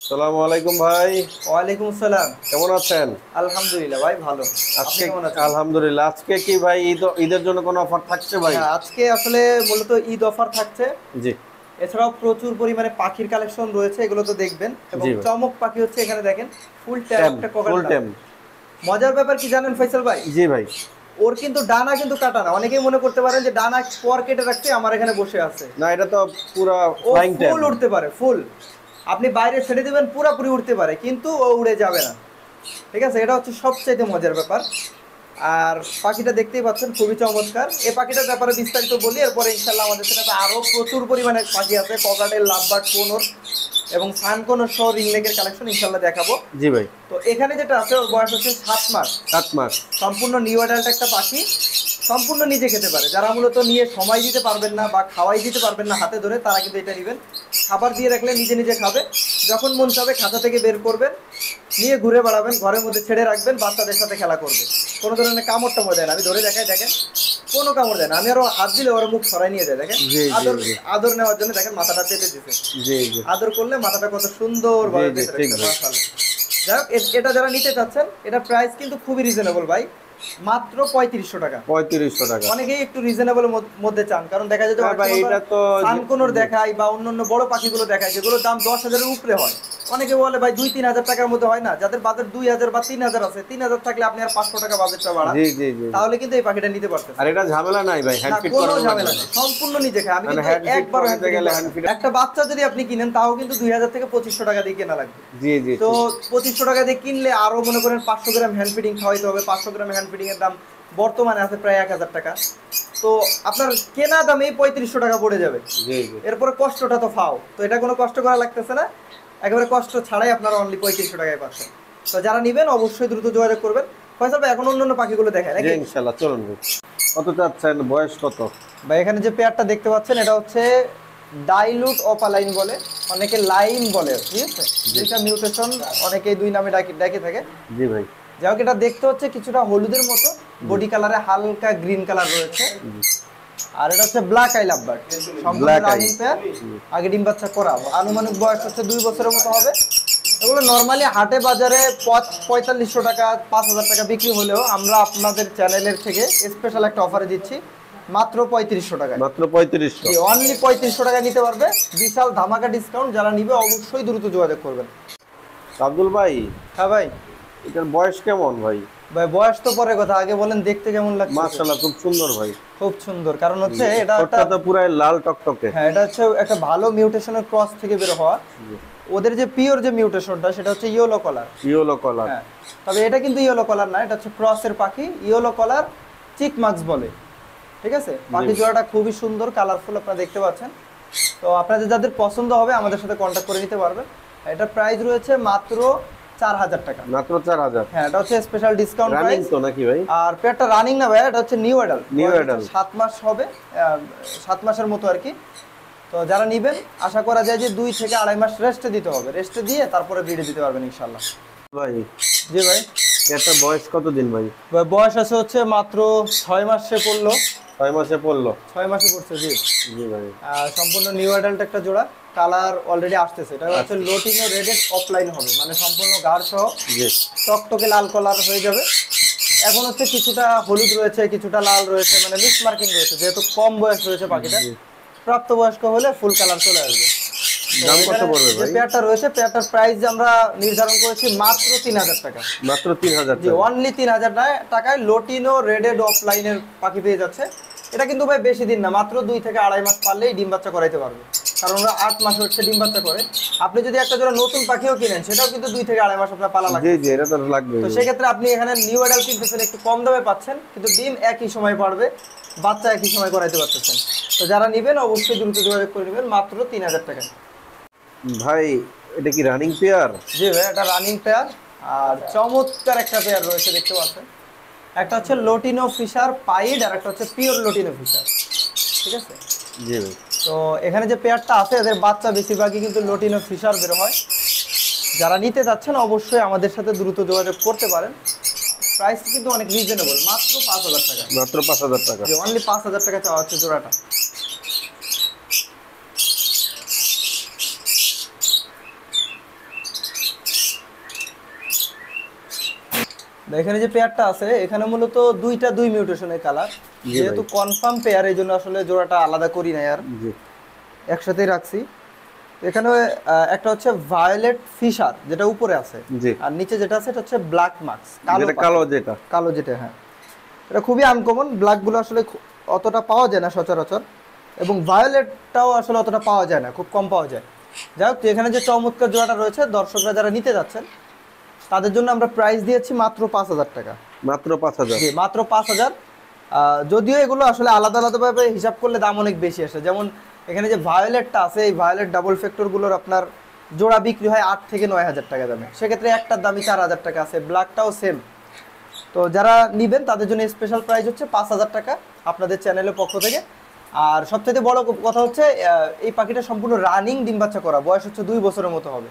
আসসালামু আলাইকুম ভাই। ওয়ালাইকুম আসসালাম। কেমন আছেন? আলহামদুলিল্লাহ ভাই ভালো। আপনি আজকে কেমন আছেন? আলহামদুলিল্লাহ। আজকে কি ভাই ঈদের জন্য কোনো অফার থাকছে ভাই? হ্যাঁ, আজকে আসলে মূলত ঈদ অফার থাকছে। জি। এছাড়াও প্রচুর পরিমাণে পাখির কালেকশন রয়েছে, এগুলো তো দেখবেন। এবং জি ভাই। চমক পাখি হচ্ছে এখানে দেখেন, ফুল ট্যাম টেম, একটা ফুল ককাটেল। টেম। মজার ব্যাপার কি জানেন ফয়সাল ভাই? জি ভাই। ওর কিন্তু ডানা কিন্তু কাটা না। অনেকেই মনে করতে পারেন যে ডানা পর কেটে রাখছে, আমার এখানে বসে আছে। না, এটা তো পুরা ও ফ্লাইং টেম। ফুল উড়তে পারে, ফুল। আপনি বাইরে ছেড়ে দিবেন পুরোপুরি উড়তে পারে, কিন্তু ও উড়ে যাবে না। ঠিক আছে, এটা হচ্ছে সবচাইতে মজার ব্যাপার। আর পাখিটা দেখতেই পাচ্ছেন, খুবই চমৎকার। এই পাখিটার ব্যাপারে বিস্তারিত বলি, এরপরে ইনশাল্লাহ আমাদের সাথে আরো প্রচুর পরিমাণে পাখি আছে, ককাটেল, লাভবার্ড, কোনোর এবং সানকোনোর সহ রিংনেকের কালেকশন ইনশাল্লাহ দেখাবো। জি ভাই। তো এখানে যেটা আছে, ওর বয়স হচ্ছে 7 মাস। 7 মাস। সম্পূর্ণ নিউ অ্যাডাল্ট একটা পাখি। সম্পূর্ণ নিজে খেতে পারে। যারা মূলত নিয়ে সময় দিতে পারবেন না বা খাওয়াই দিতে পারবেন না হাতে ধরে, তারা কিন্তু এটা নেবেন। খাবার দিয়ে রাখলে নিজে নিজে খাবে। যখন মন চাবে খাঁচা থেকে বের করবেন, নিয়ে ঘুরে বেড়াবেন, ঘরের মধ্যে ছেড়ে রাখবেন, বাচ্চাদের সাথে খেলা করবে। কোনো ধরনের কামড় টামড় দেয় না। আমি ধরে দেখাই, দেখেন কোনো কামড় দেয় না। আমি আরো হাত দিলে ওরা মুখ সরাই নিয়ে যায়, দেখেন। জি জি আদর জি। আদর নেওয়ার জন্য দেখেন মাথাটা পেতে দিতে। জি জি। আদর করলে মাথাটা কত সুন্দর জি ভাবে জি, পেতে ঠিক রাখছে, ভাই। মাশাআল্লাহ। যাই হোক, এটা যারা নিতে চাচ্ছেন, এটা প্রাইস কিন্তু খুবই রিজনেবল ভাই। মাত্র 3500 টাকা। 3500 টাকা। অনেকেই একটু রিজনেবল মধ্যে চান, কারণ দেখা যায় যে হ্যাঁ অনেক ভাই, সময় এটা তো সানকোনোর জি দেখায় বা অন্যান্য বড় পাখিগুলো দেখায়, যেগুলোর দাম 10,000-এর উপরে হয়। অনেকে বলে ভাই 2-3 হাজার টাকার মধ্যে হয় না। যাদের বাজেট 2,000 বা 3,000 আছে, 3,000 থাকলে আপনি আর 500 টাকা বাজেটটা বাড়ান, জি জি জি। তাহলে কিন্তু এই পাখিটা নিতে আর পারতেছেন। এটা ঝামেলা নাই ভাই, হ্যান্ড না, ফিট কোনো করানো লাগবে ঝামেলা না। নেই, সম্পূর্ণ নিজে খায়। আমি মানে কিন্তু হ্যান্ড ফিট একবারও হ্যান্ড করাতে ফিডিং গেলে করাই হ্যান্ড না। ফিট। একটা বাচ্চা যদি আপনি কিনেন, তাও কিন্তু 2,000 থেকে 2500 টাকা দিয়ে কেনা লাগবে। জি জি তো ঠিক। 2500 টাকা দিয়ে কিনলে আরো মনে করেন 500 গ্রাম হ্যান্ড ফিডিং খাওয়াইতে হবে। 500 গ্রাম হ্যান্ড ফিডিং এর দাম বর্তমানে আছে প্রায় 1,000 টাকা। তো আপনার কেনা দামেই 3500 টাকা পড়ে যাবে। জি জি। এরপরে কষ্টটা তো ফাও, তো এটা কোনো কষ্ট করা লাগতেছে না। একেবারে কষ্ট ছাড়াই আপনারা অনলি 3500 টাকায় পাচ্ছেন। তো যারা নিবেন অবশ্যই দ্রুত যোগাযোগ করবেন। ফয়সাল ভাই, এখন অন্যান্য পাখিগুলো দেখায় জি নাকি? ইনশাল্লাহ, চলুন ভাই। কত চাচ্ছেন, বয়স কত? ভাই, এখানে যে পেয়ারটা দেখতে পাচ্ছেন, এটা হচ্ছে ডাইলুট অপালাইন বলে, অনেকে লাইন বলে, ঠিক আছে। জি। দুইটা মিউটেশন, অনেকে দুই নামে ডেকে থাকে। জি ভাই। যাই হোক, এটা দেখতে হচ্ছে কিছুটা হলুদের মতো, জি। বডি কালারে হালকা গ্রিন কালার রয়েছে। জি। আর এটা হচ্ছে ব্ল্যাক আই লাভবার্ড, সম্পূর্ণ ব্ল্যাক আই। Running pair. আগে ডিম বাচ্চা করা, আনুমানিক বয়স হচ্ছে 2 বছরের মতো হবে। এগুলো নর্মালি হাটে বাজারে 4500 টাকা, 5,000 টাকা বিক্রি হলেও আমরা আপনাদের চ্যানেলের থেকে স্পেশাল একটা অফারে দিচ্ছি মাত্র 3500 টাকায়। মাত্র 3500। জি, অনলি 3500 টাকা নিতে পারবে। বিশাল ধামাকা ডিসকাউন্ট। যারা নিবে অবশ্যই দ্রুত যোগাযোগ করবেন। আব্দুল ভাই, হ্যাঁ ভাই। এটার বয়স কেমন ভাই? ভাই, বয়স তো পরে কথা, আগে বলেন দেখতে কেমন লাগছে? মাশাআল্লাহ, খুব সুন্দর ভাই। খুব সুন্দর, কারণ হচ্ছে এটা একটা, ঠোঁটটা তো পুরাই লাল টকটকে। হ্যাঁ, এটা হচ্ছে একটা ভালো মিউটেশনের ক্রস থেকে বের হওয়া। জি। ওদের যে পিওর যে মিউটেশনটা, সেটা হচ্ছে ইয়েলো কলার। ইয়েলো কলার। হ্যাঁ, তবে এটা কিন্তু ইয়েলো কলার না, এটা হচ্ছে ক্রসের পাখি, ইয়েলো কলার চিক মাক্স বলে। ঠিক আছে, পাখি জোড়াটা খুবই সুন্দর, কালারফুল, আপনারা দেখতে পাচ্ছেন। তো আপনাদের যাদের পছন্দ হবে আমাদের সাথে কন্ট্যাক্ট করে নিতে পারবেন। এটার প্রাইস রয়েছে মাত্র 4,000 টাকা। মাত্র 4000। হ্যাঁ, এটা হচ্ছে স্পেশাল ডিসকাউন্ট রানিং প্রাইস। তো নাকি ভাই? আর পেয়ারটা রানিং না ভাই, এটা হচ্ছে নিউ অ্যাডাল্ট। New adult. 7 মাস হবে, 7 মাসের মতো আর কি। তো যারা নিবেন, আশা করা যায় যে 2 থেকে 2.5 মাস রেস্টে দিতে হবে। রেস্টে দিয়ে তারপরে ব্রিডে দিতে পারবেন ইনশাল্লাহ। ভাই, জি ভাই। এটা বয়স কত দিন ভাই? ভাই, বয়স আছে হচ্ছে মাত্র 6 মাসে পড়লো। 6 মাসে পড়লো। 6 মাসে পড়ছে, জি। জি ভাই। সম্পূর্ণ নিউ অ্যাডাল্ট একটা জোড়া। কালার অলরেডি আসতেছে। এটা হচ্ছে লোটিনো রেডেড অফলাইন হবে, মানে সম্পূর্ণ গাঢ় সহ জি। টকটকে লাল কালার হয়ে যাবে। এখন হচ্ছে কিছুটা হলুদ রয়েছে, কিছুটা লাল রয়েছে, মানে মিক্স মার্কিং রয়েছে, যেহেতু কম বয়স রয়েছে পাখিটা। জি। প্রাপ্তবয়স্ক হলে ফুল কালার চলে আসবে। তো দাম কত এখানে পড়বে যে ভাই? পেয়ারটা রয়েছে, পেয়ারটার প্রাইস আমরা নির্ধারণ করেছি মাত্র 3,000 টাকা। মাত্র 3000 জি, টাকা। অনলি 3,000 টাকায় লোটিনো রেডেড অফলাইনের পাখি পেয়ে যাচ্ছে। এটা কিন্তু ভাই বেশি দিন না, মাত্র 2 থেকে 2.5 মাস পারলেই ডিম বাচ্চা করাইতে পারবে। কারণ ওরা 8 মাস হচ্ছে ডিম বাচ্চা করে। আপনি যদি একটা জোড়া নতুন পাখিও কিনেন, সেটাও কিন্তু 2 থেকে 2.5 মাস আপনার পালা জি লাগবে। জি, এটা তো লাগবে। তো সেক্ষেত্রে আপনি এখানে নিউ অ্যাডাল কিনতেছেন, একটু কম দামে পাচ্ছেন, কিন্তু ডিম একই সময় পারবে, বাচ্চা একই সময় করাইতে পারতেছেন। তো যারা নিবেন অবশ্যই দ্রুত যোগাযোগ করে নেবেন মাত্র 3,000 টাকায়। ভাই, এটা কি রানিং পেয়ার? জি ভাই, এটা রানিং পেয়ার। আর চমৎকার একটা পেয়ার রয়েছে, দেখতে পাচ্ছেন। একটা হচ্ছে লোটিনো ফিশার পাইড, আর একটা হচ্ছে পিওর লোটিনো ফিশার। ঠিক আছে। জি ভাই। তো এখানে যে পেয়ারটা আছে, এদের বাচ্চা বেশিরভাগই কিন্তু লোটিনো ফিশার বের হয়। যারা নিতে যাচ্ছেন অবশ্যই আমাদের সাথে দ্রুত যোগাযোগ করতে পারেন। প্রাইস কিন্তু অনেক রিজনেবল, মাত্র 5,000 টাকা। মাত্র 5000 টাকা। যে অনলি 5,000 টাকা চাওয়া হচ্ছে জোড়াটা। এখানে যে পেয়ারটা আছে এখানে মূলত দুইটা দুই মিউটেশনের কালার, যেহেতু কনফার্ম পেয়ার এই জন্য আসলে জোড়াটা আলাদা করি না আর একসাথেই রাখছি। এখানে একটা হচ্ছে ভায়োলেট ফিশার যেটা উপরে আছে, আর নিচে যেটা আছে এটা হচ্ছে ব্ল্যাক মার্কস, কালো যেটা। হ্যাঁ, এটা খুবই আনকমন, ব্ল্যাক গুলো আসলে অতটা পাওয়া যায় না সচরাচর, এবং ভায়োলেটটাও আসলে অতটা পাওয়া যায় না, খুব কম পাওয়া যায়। যাই হোক, এখানে যে চমৎকার জোড়াটা রয়েছে, দর্শকরা যারা নিতে যাচ্ছেন তাদের জন্য আমরা প্রাইস দিয়েছি মাত্র 5,000 টাকা। মাত্র 5,000? জি, মাত্র 5,000। যদিও এগুলো আসলে আলাদা আলাদাভাবে হিসাব করলে দাম অনেক বেশি আসে। যেমন এখানে যে ভায়োলেটটা আছে, এই ভায়োলেট ডাবল ফ্যাক্টরগুলোর আপনার জোড়া বিক্রি হয় 8 থেকে 9,000 টাকা দামে, সেক্ষেত্রে একটার দামই 4,000 টাকা আছে, ব্ল্যাকটাও সেম। তো যারা নেবেন তাদের জন্য স্পেশাল প্রাইস হচ্ছে 5,000 টাকা আপনাদের চ্যানেলের পক্ষ থেকে। আর সবথেকে বড় কথা হচ্ছে এই পাখিটা সম্পূর্ণ রানিং ডিম বাচ্চা করা, বয়স হচ্ছে 2 বছরের মতো হবে,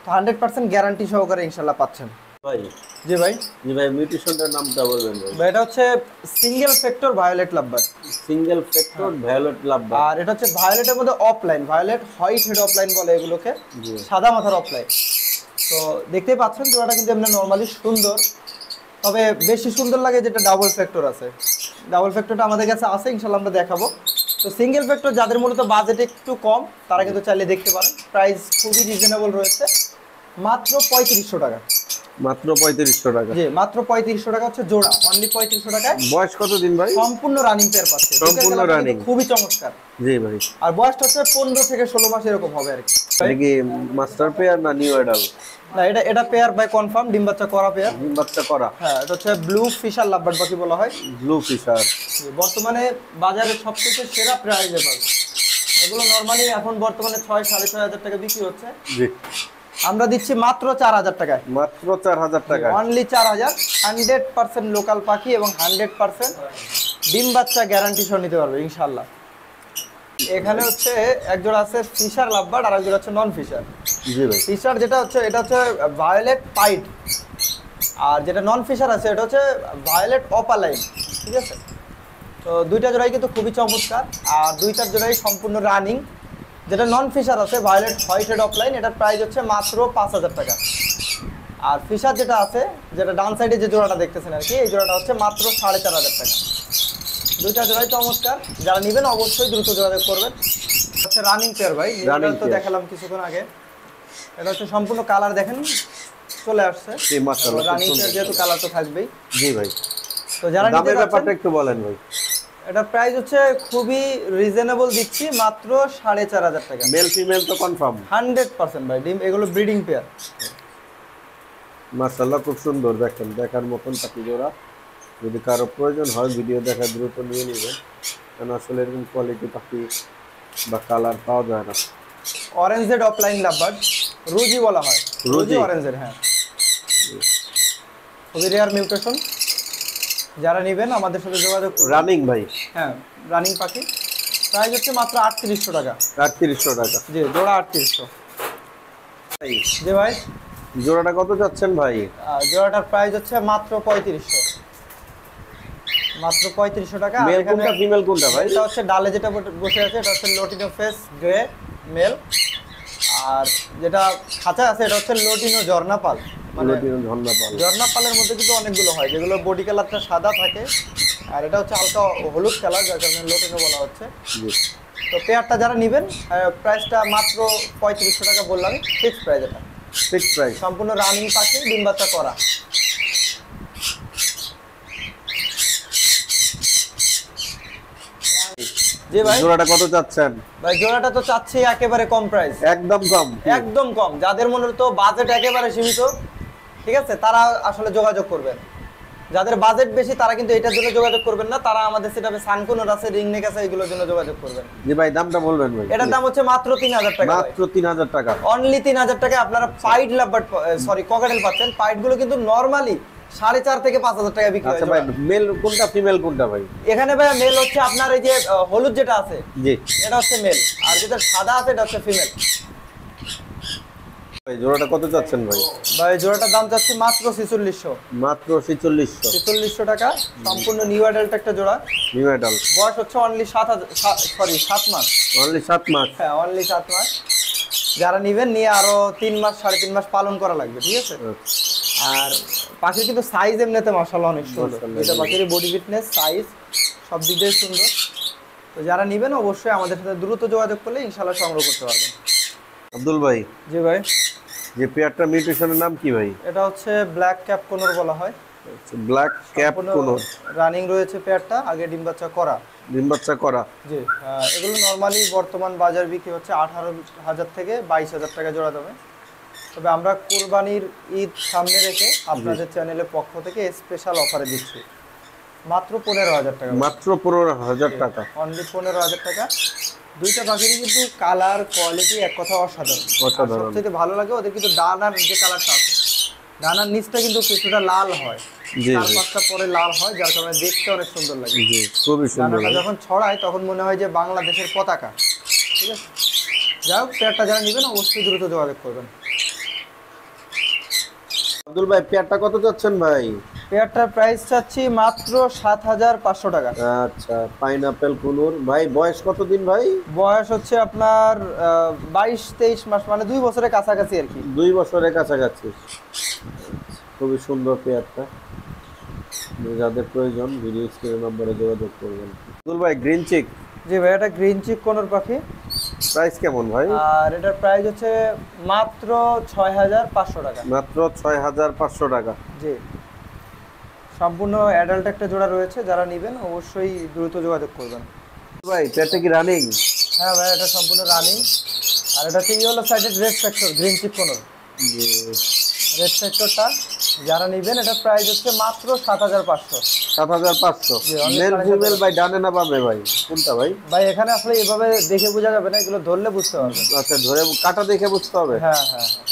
তো 100% গ্যারান্টি সহকারে ইনশাল্লাহ পাচ্ছেন ভাই। জি ভাই, মিউটেশনটার নামটা বলবেন ভাই? এটা হচ্ছে single factor violet lovebird. Single factor violet lovebird. আর এটা হচ্ছে ভায়োলেটের মধ্যে opaline, violet white head opaline বলে এগুলোকে, সাদা মাথার অফলাইন। তো দেখতেই পাচ্ছেন জোড়াটা কিন্তু এমনি নরমালি সুন্দর, তবে বেশি সুন্দর লাগে যেটা ডাবল ফ্যাক্টর আছে। ডাবল ফ্যাক্টরটা আমাদের কাছে আছে, ইনশাল্লাহ আমরা দেখাবো। তো সিঙ্গেল ফ্যাক্টর যাদের মূলত বাজেট একটু কম তারা কিন্তু চাইলে দেখতে পারেন, প্রাইস খুবই রিজনেবল রয়েছে, মাত্র 3500 টাকা। মাত্র 3500 টাকা? জি, মাত্র 3500 টাকা হচ্ছে জোড়া, অনলি 3500 টাকায়। বয়স কত দিন ভাই? সম্পূর্ণ রানিং পেয়ার পাচ্ছে, সম্পূর্ণ রানিং, খুবই চমৎকার। জি ভাই। আর বয়সটা হচ্ছে 15 থেকে 16 মাস এরকম হবে আর কি। এটা কি মাস্টার পেয়ার না নিউ অ্যাডাল্ট? না, এটা পেয়ার বাই কনফার্ম, ডিম বাচ্চা করা পেয়ার। ডিম বাচ্চা করা? হ্যাঁ, এটা হচ্ছে ব্লু ফিশার লাভবার্ড পাখি বলা হয়। ব্লু ফিশার বর্তমানে বাজারে সবথেকে সেরা প্রাইসে পাবে এগুলো। নরমালি এখন বর্তমানে 6,000-6,500 টাকা বিক্রি হচ্ছে, জি। আমরা দিচ্ছি মাত্র 4,000 টাকায়। মাত্র 4,000 টাকা? অনলি 4,000। 100% লোকাল পাখি এবং 100% ডিম বাচ্চা গ্যারান্টি সহ নিতে পারবে ইনশাল্লাহ। এখানে হচ্ছে একজোড়া আছে ফিশার লাভবার্ড, আর একজোড়া হচ্ছে নন ফিশার। জি ভাই। ফিশার যেটা হচ্ছে এটা হচ্ছে ভায়োলেট পাইট, আর যেটা নন ফিশার আছে এটা হচ্ছে ভায়োলেট অপালাইন, ঠিক আছে? তো দুইটা জোড়াই কিন্তু খুবই চমৎকার, আর দুইটার জোড়াই সম্পূর্ণ রানিং। যেটা নন ফিশার আছে ভায়োলেট হোয়াইট হেড অফলাইন, এটার প্রাইস হচ্ছে মাত্র 5,000 টাকা। আর ফিশার যেটা আছে, যেটা ডান সাইডে যে জোড়াটা দেখতেছেন আর কি, এই জোড়াটা হচ্ছে মাত্র 4,500 টাকা। দুইটা জোড়াই চমৎকার, যারা নেবেন অবশ্যই দ্রুত যোগাযোগ করবেন। হচ্ছে রানিং পেয়ার ভাই, তো দেখালাম কিছুক্ষণ আগে। এটা হচ্ছে সম্পূর্ণ কালার দেখেন চলে আসছে, রানিং পেয়ার যেহেতু কালার তো থাকবেই। জি ভাই। তো যারা দামের ব্যাপারটা একটু বলেন ভাই। এটা প্রাইস হচ্ছে খুবই রিজনেবল দিচ্ছি, মাত্র 4,500 টাকা। মেল ফিমেল তো কনফার্ম? 100% ভাই, ডিম এগুলো ব্রিডিং পেয়ার। মাশাআল্লাহ, খুব সুন্দর, দেখেন দেখার মতন পাখি জোড়া। যদি কারো প্রয়োজন হয় ভিডিও দেখা দ্রুত নিয়ে নেবেন, কারণ আসলে এরকম কোয়ালিটি পাখি বা কালার পাওয়া যায় না। অরেঞ্জ হেড অফলাইন লাভবার্ড, রুজি বলা হয়, রুজি অরেঞ্জের। হ্যাঁ, খুবই রেয়ার মিউটেশন। যারা নেবেন আমাদের সাথে যোগাযোগ করুন। রানিং ভাই? হ্যাঁ, রানিং পাখি। প্রাইস হচ্ছে মাত্র 3,800 টাকা। 3,800 টাকা? জি, জোড়া 3,800। জি ভাই। জোড়াটা কত যাচ্ছেন ভাই? জোড়াটার প্রাইস হচ্ছে মাত্র 3,500। মাত্র 3,500 টাকা। মেল কোনটা ফিমেল কোনটা ভাই? এটা হচ্ছে ডালে যেটা বসে আছে এটা হচ্ছে লোটিনো ফেস গ্রে মেল, আর যেটা খাঁচা আছে এটা হচ্ছে লোটিনো ঝর্ণাপাল। লোটিনো ঝর্ণাপাল। ঝর্ণাপালের মধ্যে কিন্তু অনেকগুলো হয়, যেগুলো বডি কালারটা সাদা থাকে, আর এটা হচ্ছে হালকা হলুদ কালার, যার কারণে লোটিনো বলা হচ্ছে। তো পেয়ারটা যারা নেবেন প্রাইসটা মাত্র 3,500 টাকা বললাম, ফিক্সড প্রাইস। এটা ফিক্সড প্রাইস, সম্পূর্ণ রানিং পাখি, ডিম বাচ্চা করা। জি ভাই। জোড়াটা কত চাচ্ছেন ভাই? জোড়াটা তো চাচ্ছি একেবারে কম প্রাইস, একদম কম, একদম কম। যাদের মনে তো বাজেট একেবারে সীমিত, ঠিক আছে, তারা আসলে যোগাযোগ করবেন। যাদের বাজেট বেশি তারা কিন্তু এটার জন্য যোগাযোগ করবেন না, তারা আমাদের সেটাপে সানকুনর আছে, রিংনেক আছে, এগুলোর জন্য যোগাযোগ করবেন। জি ভাই, দামটা বলবেন ভাই? এটার দাম হচ্ছে মাত্র 3,000 টাকা। মাত্র 3,000 টাকা? অনলি 3,000 টাকা আপনারা পাইট লাভবার্ড, সরি ককাটেল পাচ্ছেন। পাইট গুলো কিন্তু নরমালি 4,500 থেকে 5,000 টাকা বিক্রি হয়। আচ্ছা ভাই, মেল কোনটা ফিমেল কোনটা ভাই? এখানে ভাই মেল হচ্ছে আপনার এই যে হলুদ যেটা আছে, জি, এটা হচ্ছে মেল, আর যেটা সাদা আছে এটা হচ্ছে ফিমেল। ভাই জোড়াটা কত চাচ্ছেন ভাই? ভাই জোড়াটার দাম চাচ্ছি মাত্র 4600। মাত্র 4600 টাকা। সম্পূর্ণ নিউ অ্যাডাল্ট একটা জোড়া, নিউ অ্যাডাল্ট। বয়স হচ্ছে অনলি 7 মাস। অনলি 7 মাস? হ্যাঁ, অনলি 7 মাস। যারা নেবেন নিয়ে আরো 3 মাস 3.5 মাস পালন করা লাগবে, ঠিক আছে? আর পাখির কিন্তু সাইজ এমনিতে মাশাআল্লাহ অনেক সুন্দর, মাশাআল্লাহ, এটা পাখির বডি ফিটনেস সাইজ সব দিক দিয়ে সুন্দর। তো যারা নেবেন অবশ্যই আমাদের সাথে দ্রুত যোগাযোগ করলে ইনশাআল্লাহ সংগ্রহ করতে পারবেন। আব্দুল ভাই, জি ভাই, যে পেয়ারটা মিউটেশনের নাম কি ভাই? এটা হচ্ছে ব্ল্যাক ক্যাপ কোনর বলা হয়। ব্ল্যাক ক্যাপ কোনর রানিং রয়েছে পেয়ারটা, আগে ডিম বাচ্চা করা। ডিম বাচ্চা করা। জি, এগুলো নর্মালি বর্তমান বাজার বিক্রি হচ্ছে 18,000 থেকে 22,000 টাকা জোড়া দামে। তবে আমরা কোরবানির ঈদ সামনে রেখে আপনাদের চ্যানেলের পক্ষ থেকে স্পেশাল অফারে দিচ্ছি মাত্র 15,000 টাকা। মাত্র 15,000 টাকা, অনলি 15,000 টাকা। দুইটা পাখিরই কিন্তু কালার কোয়ালিটি এক কথা অসাধারণ। অসাধারণ। সবচেয়ে ভালো লাগে ওদের কিন্তু ডানার যে কালারটা আছে, ডানার নিচটা কিন্তু কিছুটা লাল হয়, জি, চার জি। পাঁচটা পরে লাল হয়, যার কারণে দেখতে অনেক সুন্দর লাগে। জি, খুবই সুন্দর ডানাটা লাগে। যখন ছড়ায় তখন মনে হয় যে বাংলাদেশের পতাকা। ঠিক আছে, যাই হোক, পেয়ারটা যারা নেবেন অবশ্যই দ্রুত যোগাযোগ করবেন। আব্দুল ভাই, পেয়ারটা কত যাচ্ছেন ভাই? পেয়ারটার প্রাইস চাচ্ছি মাত্র 7,500 টাকা। আচ্ছা, পাইনাপেল কুনুর ভাই, বয়স কতদিন ভাই? বয়স হচ্ছে আপনার 22-23 মাস, মানে 2 বছরের কাছাকাছি আর কি। 2 বছরের কাছাকাছি। খুবই সুন্দর পেয়ারটা, যাদের প্রয়োজন ভিডিও স্ক্রিনের নম্বরে যোগাযোগ করবেন। আব্দুল ভাই, গ্রিন চিক, জি ভাই, এটা গ্রিন চিক কোনর পাখি। প্রাইস কেমন ভাই? আর এটার প্রাইস হচ্ছে মাত্র 6,500 টাকা। মাত্র 6,500 টাকা। জি, সম্পূর্ণ অ্যাডাল্ট একটা জোড়া রয়েছে, যারা নেবেন অবশ্যই দ্রুত যোগাযোগ করবেন। ভাই, পেয়ারটা কি রানিং? হ্যাঁ ভাই, এটা সম্পূর্ণ রানিং। আর এটা হচ্ছে yellow sided red factor green cheek conure. Red ফ্যাক্টরটা যারা নেবেন এটার প্রাইস হচ্ছে মাত্র 7,500। 7,500। জি, অনেক মেল কালেকশন ফিমেল আছে। ভাই, ডানে না বামে ভাই, কোনটা ভাই? ভাই এখানে আসলে এভাবে দেখে বোঝা যাবে না, এগুলো ধরলে বুঝতে পারবেন। আচ্ছা, ধরে কাটা দেখে বুঝতে হবে। হ্যাঁ হ্যাঁ হ্যাঁ।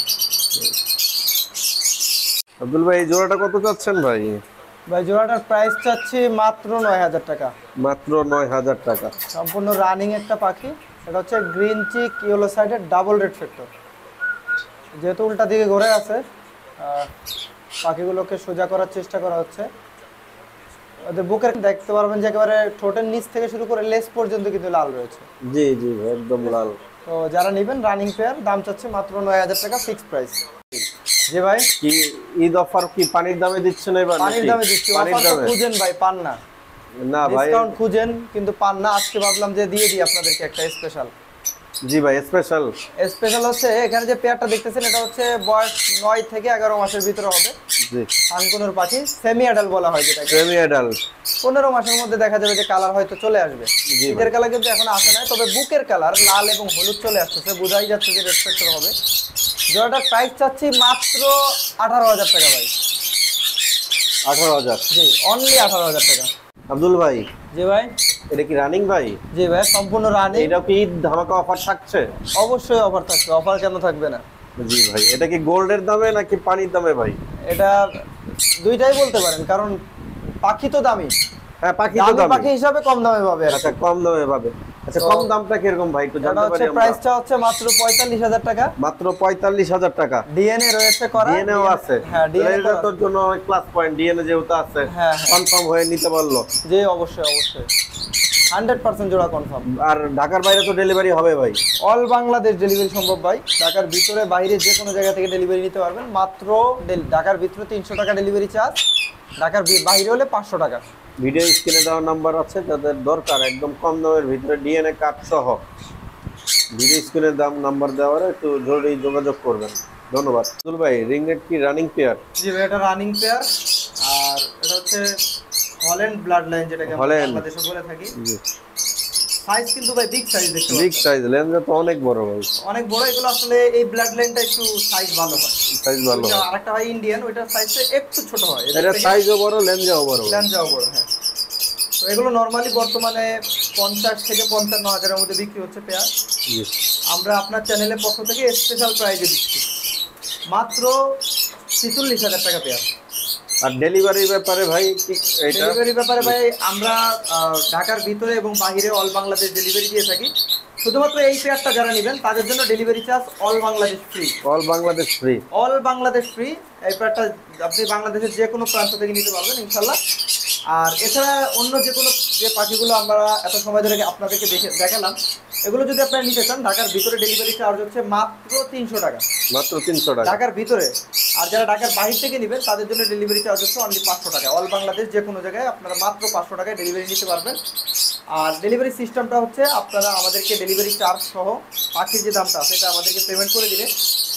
আব্দুল ভাই, এই জোড়াটা কত চাচ্ছেন ভাই? ভাই জোড়াটার প্রাইস চাচ্ছি মাত্র 9,000 টাকা। মাত্র 9,000 টাকা। সম্পূর্ণ রানিং একটা পাখি। এটা হচ্ছে গ্রিন চিক ইয়েলো সাইডের ডাবল রেড ফ্যাক্টর। যেহেতু উল্টা দিকে ঘুরে আছে, পাখিগুলোকে সোজা করার চেষ্টা করা হচ্ছে। ওদের বুকের দেখতে পারবেন যে একেবারে ঠোঁটের নিচ থেকে শুরু করে লেস পর্যন্ত কিন্তু লাল রয়েছে। জি জি, একদম লাল। তো যারা নেবেন রানিং পেয়ার, দাম চাচ্ছে মাত্র 9,000 টাকা ফিক্সড প্রাইস। জি ভাই, কি ঈদ অফার কি পানির দামে দিচ্ছেন এবার? পানির নাকি? দামে দিচ্ছি। পানির অফার তো দামে? খুঁজেন ভাই, পান না। না ভাই, ডিসকাউন্ট খুঁজেন কিন্তু পান না। আজকে ভাবলাম যে দিয়ে দিই আপনাদেরকে একটা স্পেশাল। জি ভাই, স্পেশাল। স্পেশাল হচ্ছে এখানে যে পেয়ারটা দেখতেছেন, এটা হচ্ছে বয়স 9 থেকে 11 মাসের ভিতরে হবে। জি, আনকোনোর পাখি, সেমি অ্যাডাল্ট বলা হয় যেটাকে। Semi adult. 15 মাসের মধ্যে দেখা যাবে যে কালার হয়তো চলে আসবে। জি ভাই। ঈদের কালার কিন্তু এখন আসে না, তবে বুকের কালার লাল এবং হলুদ চলে আসছে, বোঝাই যাচ্ছে যে রেসপেক্টর হবে। জোড়াটার প্রাইস চাচ্ছি মাত্র 18,000 টাকা ভাই। 18,000। জি, অনলি 18,000 টাকা। আব্দুল ভাই, জি ভাই, এটা কি রানিং ভাই? জি ভাই, সম্পূর্ণ রানিং। এটা কি ঈদ ধামাকা অফার থাকছে? অবশ্যই অফার থাকবে, অফার কেন থাকবে না। জি ভাই, এটা কি গোল্ডের দামে নাকি পানির দামে ভাই? এটা দুইটাই বলতে পারেন, কারণ পাখি তো দামি। হ্যাঁ, পাখি তো দামি দামে। পাখি হিসাবে কম দামে পাবে আর কি। আচ্ছা, কম দামে পাবে। আচ্ছা, তো কম দামটা কিরকম ভাই, একটু এটা জানতে হচ্ছে পারি আমরা? প্রাইসটা হচ্ছে মাত্র 45,000 টাকা। মাত্র 45,000 টাকা। ডিএনএ রয়েছে করা। ডিএনএও আছে। হ্যাঁ, ডিএনএ এটা তোর জন্য অনেক প্লাস পয়েন্ট, ডিএনএ যেহেতু আছে, হ্যাঁ, হ্যাঁ। কনফার্ম হয়ে নিতে পারলো। জি, অবশ্যই অবশ্যই 100% জোড়া কনফার্ম। আর ঢাকার বাইরে তো ডেলিভারি হবে ভাই? অল বাংলাদেশ ডেলিভারি সম্ভব ভাই। ঢাকার ভিতরে বাইরে যে কোনো জায়গা থেকে ডেলিভারি নিতে পারবেন। মাত্র ঢাকার ভিতরে 300 টাকা ডেলিভারি চার্জ, ঢাকার বাইরে হলে 500 টাকা। ভিডিও স্ক্রিনে দেওয়ার নাম্বার আছে, যাদের দরকার একদম কম দামের ভিতরে ডিএনএ কার্ড সহ, ভিডিও স্ক্রিনে নাম্বার দেওয়ার একটু জরুরি যোগাযোগ করবেন। ধন্যবাদ। আব্দুল ভাই, রিংনেট কি রানিং পেয়ার? জি ভাই, এটা রানিং পেয়ার। আর এটা হচ্ছে হল্যান্ড ব্লাড লাইন, যেটাকে আমরা হল্যান্ড। বাংলাদেশে বলে থাকি। সাইজ কিন্তু ভাই বিগ সাইজ দেখতে বিগ পাচ্ছেন। সাইজ, লেন্সটা তো অনেক বড় ভাই। অনেক বড়। এগুলো আসলে এই ব্লাড লাইনটা একটু সাইজ ভালো হয়। সাইজ ভালো হয়। আরেকটা হয় ইন্ডিয়ান, ওইটার সাইজটা একটু ছোট হয়। এটা সাইজও বড়, লেন্সও বড়। লেন্সটাও বড়, হ্যাঁ। তো এগুলো নরমালি বর্তমানে 50 থেকে 55,000 এর মধ্যে বিক্রি হচ্ছে পেয়ার। জি। আমরা আপনার চ্যানেলের পক্ষ থেকে স্পেশাল প্রাইজে দিচ্ছি মাত্র 46,000 টাকা পেয়ার। আর ডেলিভারির ব্যাপারে ভাই কি এটা? ডেলিভারি ব্যাপারে ভাই আমরা ঢাকার ভিতরে এবং বাইরে অল বাংলাদেশ ডেলিভারি দিয়ে থাকি। শুধুমাত্র এই পেয়ারটা যারা নেবেন তাদের জন্য delivery charge all Bangladesh free. All Bangladesh free. All Bangladesh free. এই পেয়ারটা আপনি বাংলাদেশের যে কোনো প্রান্ত থেকে নিতে পারবেন ইনশাল্লাহ। আর এছাড়া অন্য যে কোনো যে পাখিগুলো আমরা এত সময় ধরে আপনাদেরকে দেখালাম, এগুলো যদি আপনারা নিতে চান, ঢাকার ভিতরে ডেলিভারি চার্জ হচ্ছে মাত্র 300 টাকা। মাত্র 300 টাকা। ঢাকার ভিতরে। আর যারা ঢাকার বাইরে থেকে নেবেন তাদের জন্য ডেলিভারি চার্জ হচ্ছে অনলি 500 টাকা। অল বাংলাদেশ যে কোনো জায়গায় আপনারা মাত্র 500 টাকায় ডেলিভারি নিতে পারবেন। আর ডেলিভারি সিস্টেমটা হচ্ছে আপনারা আমাদেরকে ডেলিভারি চার্জ সহ পাখির যে দামটা সেটা আমাদেরকে পেমেন্ট করে দিলে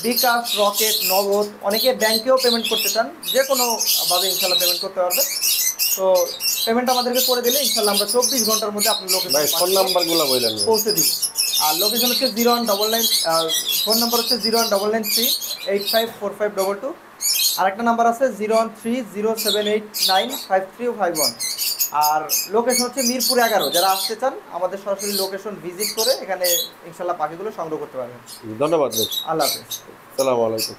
বিকাশ, রকেট, নগদ, অনেকে ব্যাংকেও পেমেন্ট করতে চান, যে কোনোভাবে ইনশাল্লাহ পেমেন্ট করতে পারবেন। তো পেমেন্ট আমাদেরকে করে দিলে ইনশাল্লাহ আমরা 24 ঘন্টার মধ্যে আপনার ভাই ফোন লোকেশন নাম্বারগুলো বললেন পৌঁছে দিব। আর লোকেশন হচ্ছে 0199, ফোন নাম্বার হচ্ছে 01993854522। আর একটা নাম্বার আছে 0130789531। আর লোকেশন হচ্ছে মিরপুর 11। যারা আসতে চান আমাদের সরাসরি লোকেশন ভিজিট করে এখানে ইনশাল্লাহ পাখিগুলো সংগ্রহ করতে পারবেন। ধন্যবাদ ভাই। আল্লাহ হাফেজ। আসসালামু আলাইকুম।